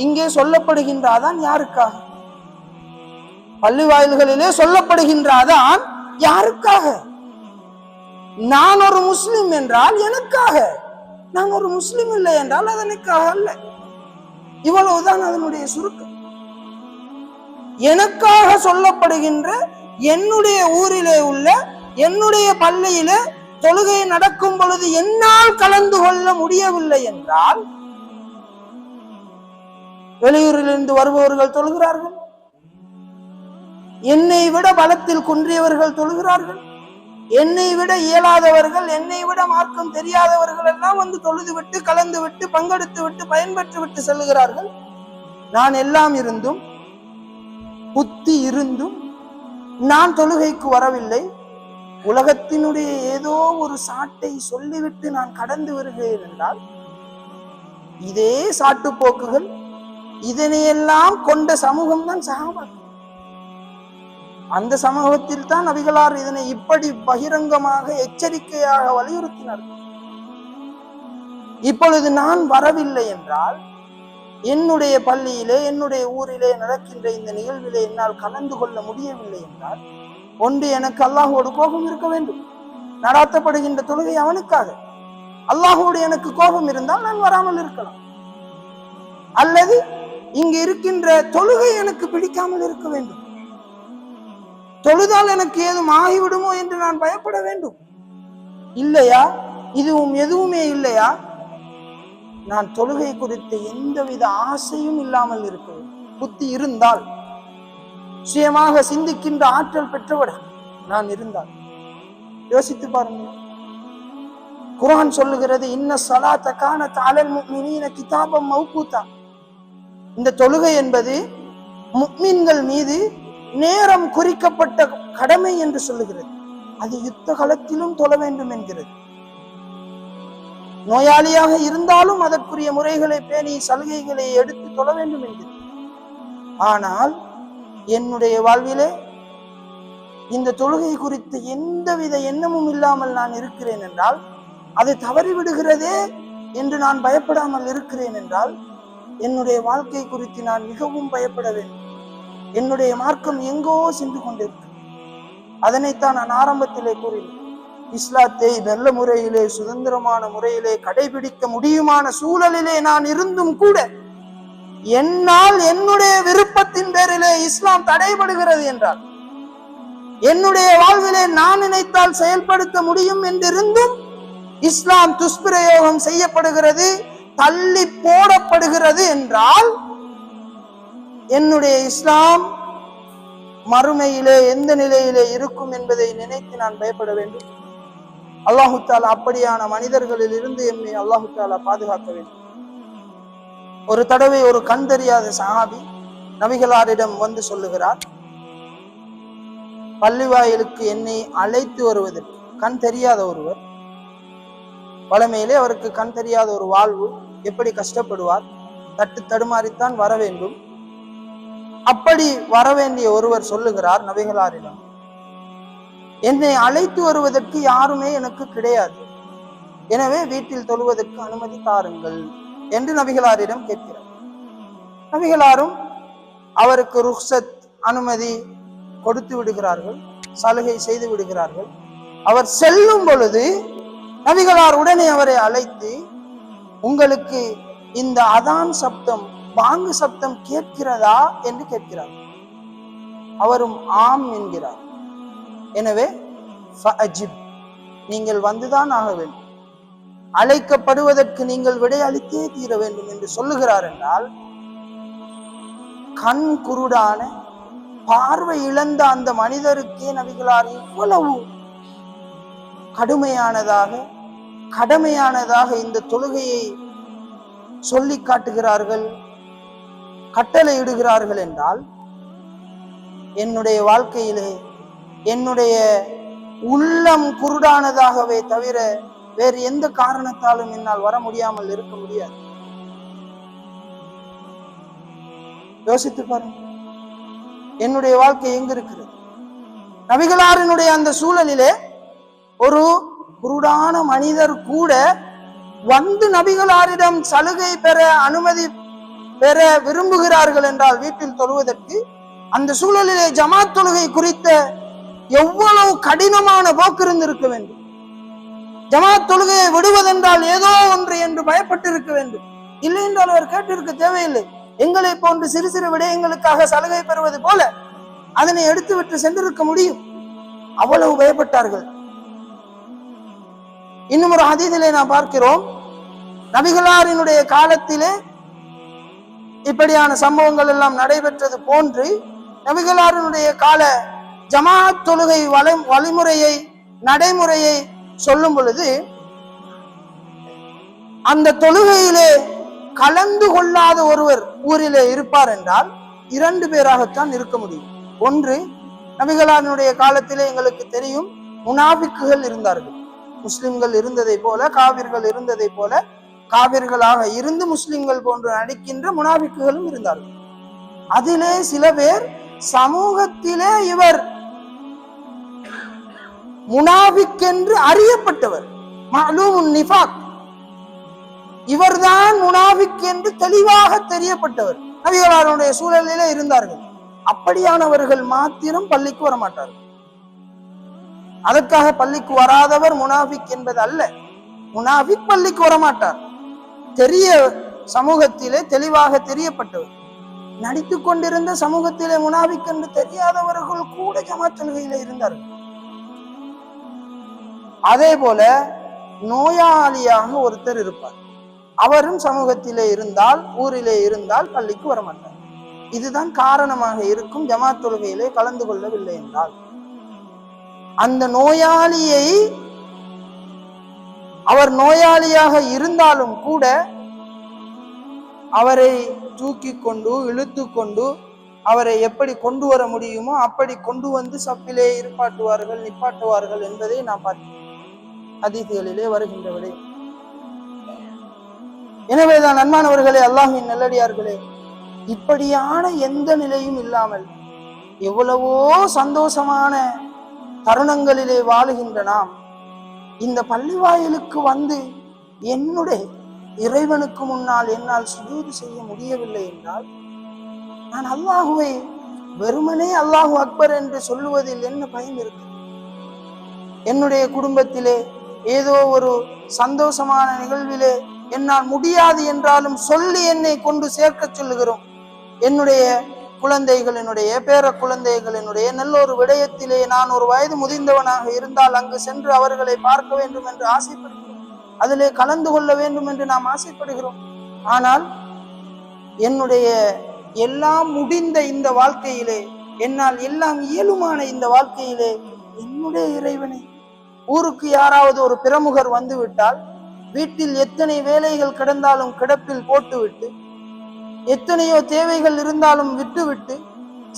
இங்கே சொல்லப்படுகின்ற அதான் யாருக்காக? பள்ளி வாயில்களிலே சொல்லப்படுகின்ற அதான் யாருக்காக? நான் ஒரு முஸ்லிம் என்றால் எனக்காக, நான் ஒரு முஸ்லிம் இல்லை என்றால் அதனுக்காக அல்ல. இவ்வளவுதான் அதனுடைய சுருக்கம். எனக்காக சொல்லப்படுகின்ற என்னுடைய ஊரிலே உள்ள என்னுடைய பள்ளியிலே தொழுகை நடக்கும் பொழுது என்னால் கலந்து கொள்ள முடியவில்லை என்றால், வெளியூரிலிருந்து வருபவர்கள் தொழுகிறார்கள், என்னை விட பலத்தில் குன்றியவர்கள் தொழுகிறார்கள், என்னை விட இயலாதவர்கள், என்னை விட மார்க்கம் தெரியாதவர்கள் எல்லாம் வந்து தொழுது விட்டு கலந்து விட்டு பங்கெடுத்து விட்டு பயன்பெற்று விட்டு செல்லுகிறார்கள். நான் எல்லாம் இருந்தும் புத்தி இருந்தும் நான் தொழுகைக்கு வரவில்லை, உலகத்தினுடைய ஏதோ ஒரு சாட்டை சொல்லிவிட்டு நான் கடந்து வருகிறேன் என்றால், இதே சாட்டு போக்குகள் இதனையெல்லாம் கொண்ட சமூகம் தான் சஹாபாக்கள். அந்த சமூகத்தில் தான் நபிகளார் இதனை இப்படி பகிரங்கமாக எச்சரிக்கையாக வலியுறுத்தினார்கள். இப்பொழுது நான் வரவில்லை என்றால், என்னுடைய பள்ளியிலே என்னுடைய ஊரிலே நடக்கின்ற இந்த நிகழ்விலே என்னால் கலந்து கொள்ள முடியவில்லை என்றால், ஒன்று, எனக்கு அல்லாஹோடு கோபம் இருக்க வேண்டும், நடாத்தப்படுகின்ற தொழுகை அவனுக்காக, அல்லாஹோடு எனக்கு கோபம் இருந்தால் நான் வராமல் இருக்கலாம், அல்லது இங்கு இருக்கின்ற தொழுகை எனக்கு பிடிக்காமல் இருக்க வேண்டும், தொழுதால் எனக்கு ஏதும் ஆகிவிடுமோ என்று நான் பயப்பட வேண்டும். இல்லையா? இதுவும் எதுவுமே இல்லையா? நான் தொழுகை குறித்த எந்தவித ஆசையும் இல்லாமல் இருக்க வேண்டும். புத்தி இருந்தால், சுயமாக சிந்திக்கின்ற ஆற்றல் பெற்றவட நான் இருந்தால் யோசித்து பாருங்க. குர்ஆன் சொல்லுகிறது, இன்ன ஸலாத்த கானத் அலல் முஃமினீன கிதாபம் மவ்கூதா. இந்த தொழுகை என்பது முஃமின்கள் மீது நேரம் குறிக்கப்பட்ட கடமை என்று சொல்லுகிறது. அது யுத்த காலத்திலும் தொழ வேண்டும் என்கிறது. நோயாளியாக இருந்தாலும் அதற்குரிய முறைகளை பேணி சலுகைகளை எடுத்து தொழ வேண்டும் என்கிறது. ஆனால் என்னுடைய வாழ்விலே இந்த தொழுகை குறித்த எந்தவித எண்ணமும் இல்லாமல் நான் இருக்கிறேன் என்றால், அது தவறிவிடுகிறதே என்று நான் பயப்படாமல் இருக்கிறேன் என்றால், என்னுடைய வாழ்க்கை குறித்து நான் மிகவும் பயப்பட வேண்டும். என்னுடைய மார்க்கம் எங்கோ சென்று கொண்டிருக்கு. அதனைத்தான் நான் ஆரம்பத்திலே கூறினேன். இஸ்லாத்தை நல்ல முறையிலே சுதந்திரமான முறையிலே கடைபிடிக்க முடியுமான சூழலிலே நான் இருந்தும் கூட, என்னால் என்னுடைய விருப்பத்தின் பேரிலே இஸ்லாம் தடைபடுகிறது என்றால், என்னுடைய வாழ்விலே நான் நினைத்தால் செயல்படுத்த முடியும் என்றிருந்தும் இஸ்லாம் துஷ்பிரயோகம் செய்யப்படுகிறது, தள்ளி போடப்படுகிறது என்றால், என்னுடைய இஸ்லாம் மறுமையிலே எந்த நிலையிலே இருக்கும் என்பதை நினைத்து நான் பயப்பட வேண்டும். அல்லாஹு தஆலா அப்படியான மனிதர்களில் இருந்து எம்மை அல்லாஹு தஆலா பாதுகாக்க வேண்டும். ஒரு தடவை ஒரு கண் தெரியாத சஹாபி நபிகளாரிடம் வந்து சொல்லுகிறார், பள்ளிவாயிலுக்கு என்னை அழைத்து வருவதற்கு கண் தெரியாத ஒருவர், பழமையிலே அவருக்கு கண் தெரியாத ஒரு வாழ்வு, எப்படி கஷ்டப்படுவார், தட்டு தடுமாறித்தான் வர வேண்டும். அப்படி வரவேண்டிய ஒருவர் சொல்லுகிறார் நபிகளாரிடம், என்னை அழைத்து வருவதற்கு யாருமே எனக்கு கிடையாது, எனவே வீட்டில் தொழுவதற்கு அனுமதி தாருங்கள் என்று நபிகளாரிடம் கேட்கிறார். நபிகளாரும் அவருக்கு ருக்ஸத் அனுமதி கொடுத்து விடுகிறார்கள், சலுகை செய்து விடுகிறார்கள். அவர் செல்லும் பொழுது நபிகளார் உடனே அவரை அழைத்து, உங்களுக்கு இந்த அதான் சப்தம், பாங்கு சப்தம் கேட்கிறதா என்று கேட்கிறார். அவரும் ஆம் என்கிறார். எனவே ஃபஅஜிப், நீங்கள் வந்துதான் ஆக வேண்டும், அழைக்கப்படுவதற்கு நீங்கள் விடை அளித்தே தீர வேண்டும் என்று சொல்லுகிறார் என்றால், கண் குருடான பார்வை இழந்த அந்த மனிதருக்கே நபிகளார் இவ்வளவு கடுமையானதாக கடமையானதாக இந்த தொழுகையை சொல்லி காட்டுகிறார்கள், கட்டளை இடுகிறார்கள் என்றால் என்னுடைய வாழ்க்கையிலே என்னுடைய உள்ளம் குருடானதாகவே தவிர வேறு எந்த காரணத்தாலும் என்னால் வர முடியாமல் இருக்க முடியாது. யோசித்து பாருங்க, என்னுடைய வாழ்க்கை எங்க இருக்கிறது? நபிகளாரினுடைய அந்த சூழலிலே ஒரு குருடான மனிதர் கூட வந்து நபிகளாரிடம் சலுகை பெற, அனுமதி பெற விரும்புகிறார்கள் என்றால் வீட்டில் தொழுவதற்கு, அந்த சூழலிலே ஜமாத் தொழுகை குறித்த எவ்வளவு கடினமான போக்கு இருந்திருக்க வேண்டும். ஜமாத் தொழுகையை விடுவதென்றால் ஏதோ ஒன்று என்று பயப்பட்டு இருக்க வேண்டும். இல்லை என்றால் அவர் கேட்டிருக்க தேவையில்லை. எங்களை போன்று சிறு சிறு விடயங்களுக்காக சலுகை பெறுவது போல அதனை எடுத்துவிட்டு சென்றிருக்க முடியும். அவ்வளவு பயப்பட்டார்கள். இன்னும் ஒரு ஹதீஸிலே நாம் பார்க்கிறோம், நபிகளாரினுடைய காலத்திலே இப்படியான சம்பவங்கள் எல்லாம் நடைபெற்றது போன்று நபிகளாரினுடைய கால ஜமாத் தொழுகை வழிமுறையை, நடைமுறையை சொல்லும் பொழுது, அந்த தொழுகையிலே கலந்து கொள்ளாத ஒருவர் ஊரிலே இருப்பார் என்றால் 2 பேராகத்தான் இருக்க முடியும். ஒன்று, நபிகளாரினுடைய காலத்திலே எங்களுக்கு தெரியும் முனாபிக்குகள் இருந்தார்கள். முஸ்லிம்கள் இருந்ததை போல காவிர்கள் இருந்ததை போல, காவிர்களாக இருந்து முஸ்லிம்கள் போன்று நடிக்கின்ற முனாபிக்குகளும் இருந்தார்கள். அதிலே சில பேர் சமூகத்திலே இவர் முனாபிக் என்று அறியப்பட்டவர், மஅலூமுன் நிஃபாக், இவர்தான் முனாபிக் என்று தெளிவாக தெரியப்பட்டவர் நபிகளாருடைய சூழலிலே இருந்தார்கள். அப்படியானவர்கள் மாத்திரம் பள்ளிக்கு வரமாட்டார்கள். அதற்காக பள்ளிக்கு வராதவர் முனாபிக் என்பது அல்ல. முனாபிக் பள்ளிக்கு வரமாட்டார். தெரிய சமூகத்திலே தெளிவாக தெரியப்பட்டவர். நடித்துக் கொண்டிருந்த சமூகத்திலே முனாபிக் என்று தெரியாதவர்கள் கூட ஜமாத் தொழுகையிலே இருந்தார்கள். அதே போல நோயாளியாக ஒருத்தர் இருப்பார். அவரும் சமூகத்திலே இருந்தால், ஊரிலே இருந்தால் பள்ளிக்கு வரமாட்டார். இதுதான் காரணமாக இருக்கும் ஜமாத் தொழுகையிலே கலந்து கொள்ளவில்லை என்றால். அந்த நோயாளியை, அவர் நோயாளியாக இருந்தாலும் கூட அவரை தூக்கி கொண்டு இழுத்து கொண்டு அவரை எப்படி கொண்டு வர முடியுமோ அப்படி கொண்டு வந்து சப்பிலே இருப்பாட்டுவார்கள், நிப்பாட்டுவார்கள் என்பதை நாம் பார்க்கிறோம் ஹதீஸ்களிலே வருகின்ற விடை. எனவேதான் அன்பானவர்களே, அல்லாஹ்வின் நல்லடியார்களே, இப்படியான எந்த நிலையும் இல்லாமல் எவ்வளவோ சந்தோஷமான தருணங்களிலே வாழுகின்ற நாம் இந்த பள்ளி வாயிலுக்கு வந்து என்னுடைய இறைவனுக்கு முன்னால் என்னால் சுஜூது செய்ய முடியவில்லை என்றால் நான் அல்லாஹுவை வெறுமனே அல்லாஹு அக்பர் என்று சொல்லுவதில் என்ன பயன் இருக்கு? என்னுடைய குடும்பத்திலே ஏதோ ஒரு சந்தோஷமான நிகழ்விலே என்னால் முடியாது என்றாலும் சொல்லி என்னை கொண்டு சேர்க்க சொல்லுகிறோம். என்னுடைய குழந்தைகளினுடைய பேர குழந்தைகளினுடைய நல்லொரு விடயத்திலே நான் ஒரு வயது முதிர்ந்தவனாக இருந்தால் அங்கு சென்று அவர்களை பார்க்க வேண்டும் என்று ஆசைப்படுகிறோம். அதிலே கலந்து கொள்ள வேண்டும் என்று நாம் ஆசைப்படுகிறோம். ஆனால் என்னுடைய எல்லாம் முடிந்த இந்த வாழ்க்கையிலே, என்னால் எல்லாம் இயலுமான இந்த வாழ்க்கையிலே என்னுடைய இறைவனை, ஊருக்கு யாராவது ஒரு பிரமுகர் வந்து விட்டால் வீட்டில் எத்தனை வேலைகள் கிடந்தாலும் கிடப்பில் போட்டுவிட்டு, எத்தனையோ தேவைகள் இருந்தாலும் விட்டுவிட்டு,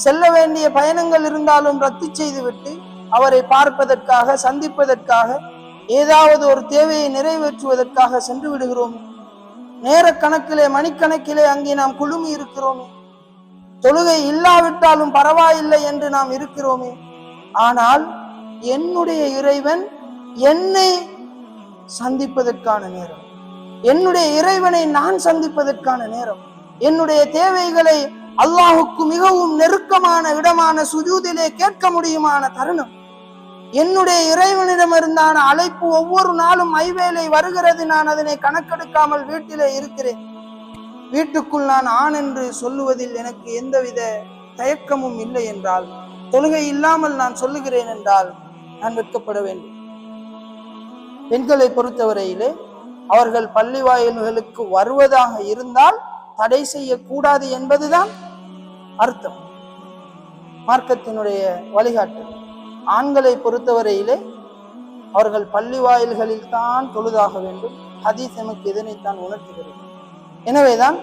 செல்ல வேண்டிய பயணங்கள் இருந்தாலும் ரத்து செய்துவிட்டு அவரை பார்ப்பதற்காக, சந்திப்பதற்காக, ஏதாவது ஒரு தேவையை நிறைவேற்றுவதற்காக சென்று விடுகிறோம். நேர கணக்கிலே மணிக்கணக்கிலே அங்கே நாம் குழுமி இருக்கிறோமே. தொழுகை இல்லாவிட்டாலும் பரவாயில்லை என்று நாம் இருக்கிறோமே. ஆனால் என்னுடைய இறைவன் என்னை சந்திப்பதற்கான நேரம், என்னுடைய இறைவனை நான் சந்திப்பதற்கான நேரம், என்னுடைய தேவைகளை அல்லாஹுக்கு மிகவும் நெருக்கமான இடமான சுஜூதிலே கேட்க முடியுமான தருணம், என்னுடைய இறைவனிடமிருந்தான அழைப்பு ஒவ்வொரு நாளும் ஐவேளை வருகிறது. நான் அதனை கணக்கெடுக்காமல் வீட்டிலே இருக்கிறேன். வீட்டுக்குள் நான் ஆண் என்று சொல்லுவதில் எனக்கு எந்தவித தயக்கமும் இல்லை என்றால், தொழுகை இல்லாமல் நான் சொல்லுகிறேன் என்றால் நான் வெட்கப்பட வேண்டும். பெண்களை பொறுத்தவரையிலே அவர்கள் பள்ளி வாயில்களுக்கு வருவதாக இருந்தால் தடை செய்யக்கூடாது என்பதுதான் அர்த்தம், மார்க்கத்தினுடைய வழிகாட்டல். ஆண்களை பொறுத்தவரையிலே அவர்கள் பள்ளி வாயில்களில் தான் தொழுதாக வேண்டும். ஹதீஸ் நமக்கு இதனைத்தான் உணர்த்துகிறது. எனவேதான்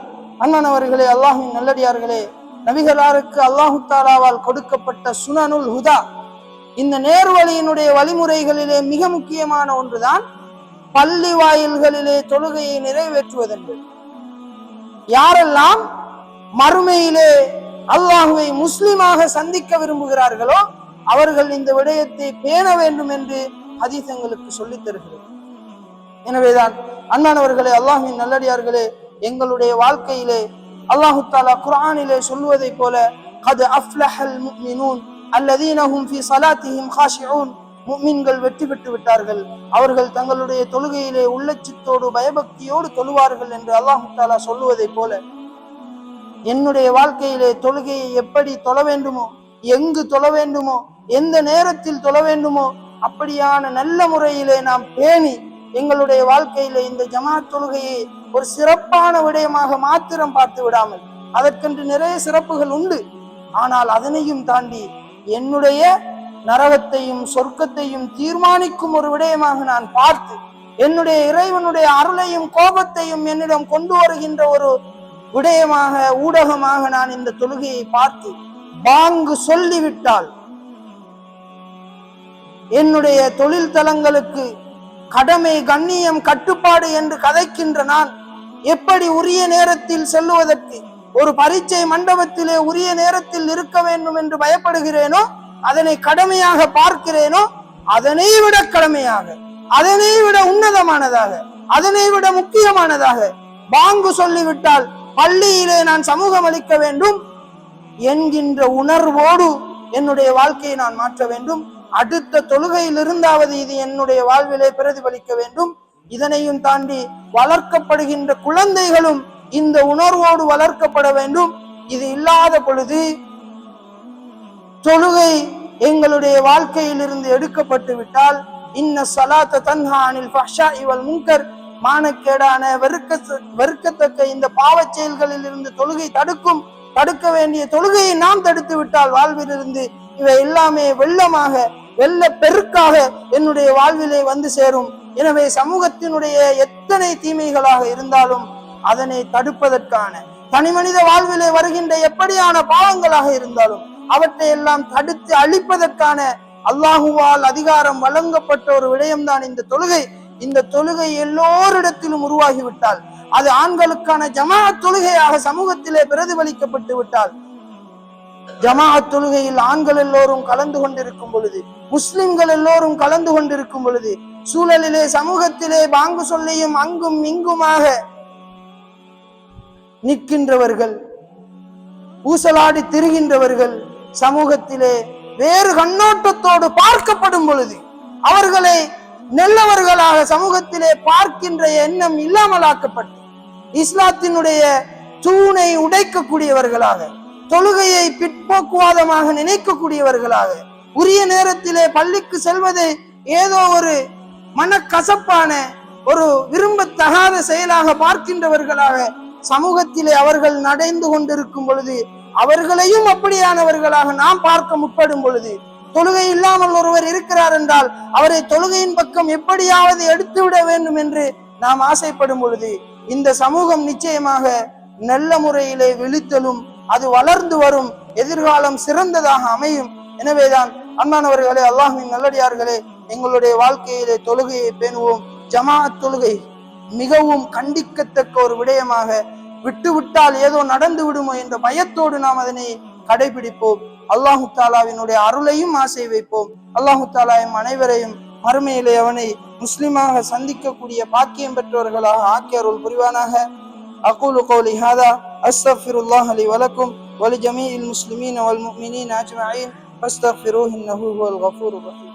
அன்பானவர்களே, அல்லாஹ்வின் நல்லடியார்களே, நபிகளாருக்கு அல்லாஹு தாலாவால் கொடுக்கப்பட்ட சுனனுல் ஹுதா, இந்த நேர்வழியினுடைய வழிமுறைகளிலே மிக முக்கியமான ஒன்றுதான் பள்ளி வாயில்களிலே தொழுகையை நிறைவேற்றுவதென்று. யாரெல்லாம் மறுமையிலே அல்லாஹுவை முஸ்லிமாக சந்திக்க விரும்புகிறார்களோ அவர்கள் இந்த விடயத்தை பேண வேண்டும் என்று ஹதீஸ் எங்களுக்கு சொல்லித் தருகிறது. எனவேதான் அன்பானவர்களே, அல்லாஹ்வின் நல்லடியார்களே, எங்களுடைய வாழ்க்கையிலே அல்லாஹு தஆலா குர்ஆனிலே சொல்வதை போல கத் அஃப்லஹல் முஃமினூன் அல்லதீன ஹும் ஃபீ ஸலாத்திஹிம் காஷிஊன், முஃமின்கள் வெற்றி பெற்று விட்டார்கள், அவர்கள் தங்களுடைய தொழுகையிலே உள்ளச்சத்தோடு பயபக்தியோடு தொழுவார்கள் என்று அல்லாஹு தஆலா சொல்லுவதை போல என்னுடைய வாழ்க்கையிலே தொழுகையை எப்படி தொழ வேண்டுமோ, எங்கு தொழ வேண்டுமோ, எந்த நேரத்தில் தொழ வேண்டுமோ அப்படியான நல்ல முறையிலே நாம் பேணி எங்களுடைய வாழ்க்கையிலே இந்த ஜமாத் தொழுகையை ஒரு சிறப்பான விடயமாக மாத்திரம் பார்த்து விடாமல், அதற்கென்று நிறைய சிறப்புகள் உண்டு, ஆனால் அதனையும் தாண்டி என்னுடைய நரகத்தையும் சொர்க்கத்தையும் தீர்மானிக்கும் ஒரு விடயமாக நான் பார்த்து என்னுடைய இறைவனுடைய அருளையும் கோபத்தையும் என்னிடம் கொண்டு வருகின்ற ஒரு விடயமாக ஊடகமாக நான் இந்த தொழுகையை பார்த்து பாங்கு சொல்லிவிட்டால் என்னுடைய தொழில் தலங்களுக்கு கடமை கண்ணியம் கட்டுப்பாடு என்று கதைக்கின்ற நான் எப்படி உரிய நேரத்தில் செல்லுவதற்கு ஒரு பரீட்சை மண்டபத்திலே உரிய நேரத்தில் இருக்க வேண்டும் என்று பயப்படுகிறேனோ, அதனை கடமையாக பார்க்கிறேனோ, அதனை விட கடமையாக, அதனை விட உன்னதமானதாக, அதனை விட முக்கியமானதாக பாங்கு சொல்லிவிட்டால் பள்ளியிலே நான் சமூகம் அளிக்க வேண்டும் என்கின்ற உணர்வோடு என்னுடைய வாழ்க்கையை நான் மாற்ற வேண்டும். அடுத்த தொழுகையில் இருந்தாவது இது என்னுடைய வாழ்விலே பிரதிபலிக்க வேண்டும். இதனையும் தாண்டி வளர்க்கப்படுகின்ற குழந்தைகளும் இந்த உணர்வோடு வளர்க்கப்பட வேண்டும். இது இல்லாத பொழுது தொழுகை எங்களுடைய வாழ்க்கையில் இருந்து எடுக்கப்பட்டு விட்டால் இன்ன ஸலாத்த தன்ஹா அனில் ஃபஹ்ஷாஇ வல் முன்கர், மானக்கேடான வெறுக்கத்தக்க இந்த பாவச் செயல்களில் இருந்து தொழுகை தடுக்கும். தடுக்க வேண்டிய தொழுகையை நாம் தடுத்து விட்டால் வாழ்விலிருந்து இவை எல்லாமே வெள்ளமாக வெள்ள பெருக்காக என்னுடைய வாழ்விலே வந்து சேரும். எனவே சமூகத்தினுடைய எத்தனை தீமைகளாக இருந்தாலும் அதனை தடுப்பதற்கான, தனி மனித வாழ்விலே வருகின்ற எப்படியான பாவங்களாக இருந்தாலும் அவற்றை எல்லாம் தடுத்து அழிப்பதற்கான அல்லாஹுவால் அதிகாரம் வழங்கப்பட்ட ஒரு விடயம்தான் இந்த தொழுகை. இந்த தொழுகை எல்லோரிடத்திலும் உருவாகிவிட்டால், அது ஆண்களுக்கான ஜமாஅத் தொழுகையாக சமூகத்திலே பிரதிபலிக்கப்பட்டு விட்டால், ஜமாஅத் தொழுகையில் ஆண்கள் எல்லோரும் கலந்து கொண்டிருக்கும் பொழுது, முஸ்லிம்கள் எல்லோரும் கலந்து கொண்டிருக்கும் பொழுது, சூழலிலே சமூகத்திலே பாங்கு சொல்லியும் அங்கும் இங்குமாக நிற்கின்றவர்கள், ஊசலாடி திரிகின்றவர்கள் சமூகத்திலே வேறு கண்ணோட்டத்தோடு பார்க்கப்படும் பொழுது அவர்களை நல்லவர்களாக சமூகத்திலே பார்க்கின்ற எண்ணம் இல்லாமலாக்கப்பட்டு இஸ்லாத்தினுடைய தூணை உடைக்கக்கூடியவர்களாக, தொழுகையை பிற்போக்குவாதமாக நினைக்கக்கூடியவர்களாக, உரிய நேரத்திலே பள்ளிக்கு செல்வதை ஏதோ ஒரு மனக்கசப்பான ஒரு விரும்பத்தகாத செயலாக பார்க்கின்றவர்களாக சமூகத்திலே அவர்கள் நடந்து கொண்டிருக்கும் பொழுது, அவர்களையும் அப்படியானவர்களாக நாம் பார்க்க முற்படும் பொழுது, தொழுகை இல்லாமல் ஒருவர் இருக்கிறார் என்றால் அவரை தொழுகையின் பக்கம் எப்படியாவது எடுத்துவிட வேண்டும் என்று நாம் ஆசைப்படும் பொழுது இந்த சமூகம் நிச்சயமாக நல்ல முறையிலே விழித்தலும் அது வளர்ந்து வரும், எதிர்காலம் சிறந்ததாக அமையும். எனவேதான் அன்பானவர்களே, அல்லாஹ்வின் நல்லடியார்களே, எங்களுடைய வாழ்க்கையிலே தொழுகையை பேணுவோம். ஜமாஅத் தொழுகை மிகவும் கண்டிக்கத்தக்க ஒரு விடயமாக, விட்டுவிட்டால் ஏதோ நடந்து விடுமோ என்ற பயத்தோடு நாம் அதனை கடைபிடிப்போம். அல்லாஹு தாலாவினுடைய அருளையும் ஆசை வைப்போம். அல்லாஹு தாலா எம் அனைவரையும் மறுமையிலே அவனை முஸ்லிமாக சந்திக்கக்கூடிய பாக்கியம் பெற்றவர்களாக ஆக்கி அருள் புரிவானாக. அகூலு கௌலி ஹாதா அஸ்தக்ஃபிருல்லாஹ் லி வலக்கும் வலி ஜமீஇல் முஸ்லிமீன வல் முஃமினீன அஜ்மஈன் ஃபஸ்தக்ஃபிரூஹு இன்னஹு ஹுவல் கஃபூருர் ரஹீம்.